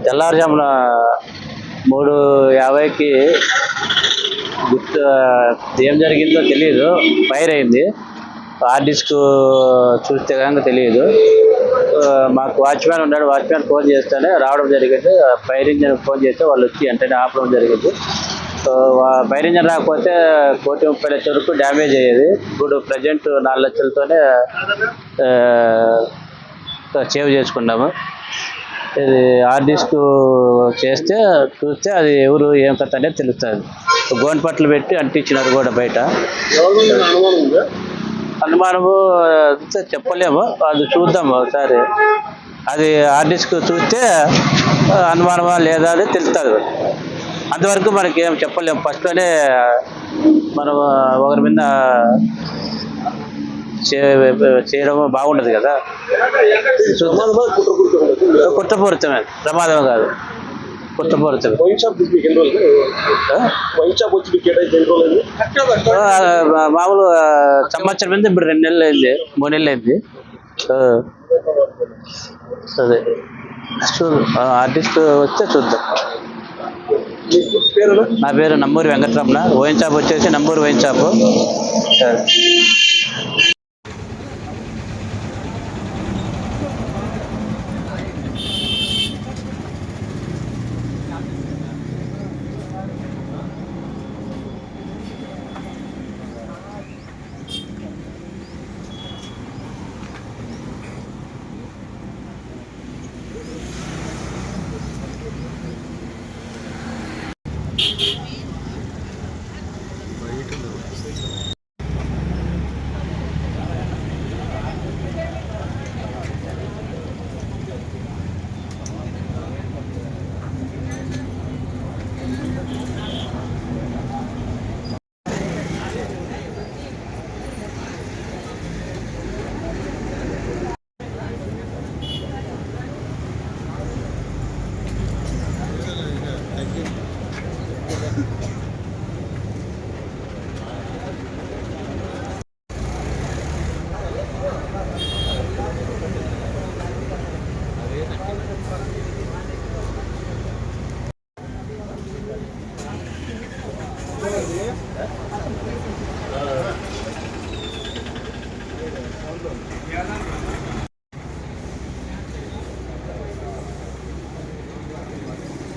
తెల్లారుజామున 3:50కి గుర్తు ఏం జరిగిందో తెలియదు, ఫైర్ అయింది. హార్డ్ డిస్క్ చూస్తే కనుక తెలియదు. మాకు వాచ్మ్యాన్ ఉన్నాడు, వాచ్మ్యాన్ ఫోన్ చేస్తేనే రావడం జరిగింది. ఫైర్ ఇంజన్ ఫోన్ చేస్తే వాళ్ళు వచ్చి వెంటనే ఆపడం జరిగింది. ఫైర్ ఇంజన్ రాకపోతే 1,30,00,000 వరకు డ్యామేజ్ అయ్యేది. ఇప్పుడు ప్రజెంట్ 4 లక్షలతోనే సేవ్ చేసుకున్నాము. ఇది హార్డ్ డిస్క్ చూస్తే అది ఎవరు ఏం కథ అనేది తెలుస్తుంది. గోనెపట్లు పెట్టి అంటించినారు కూడా బయట. అనుమానము చెప్పలేము, అది చూద్దాము ఒకసారి. అది హార్డ్ డిస్క్ చూస్తే అనుమానమా లేదా అని తెలుస్తుంది. అంతవరకు మనకి ఏం చెప్పలేము. ఫస్ట్లోనే మనం ఒకరి మీద చేయడం బాగుండదు కదా. కుట్రపూరితమే, ప్రమాదం కాదు, కుట్రపూరితమే. మామూలు సంవత్సరం మీద ఇప్పుడు 2 నెలలు అయింది, 3 నెలలు అయింది. అదే ఆర్టిస్ట్ వస్తే చూద్దాం. నా పేరు నంబూరి వెంకటరమణ. వైన్ షాప్ వచ్చేసి నంబూరి వైన్ షాపు. Yeah.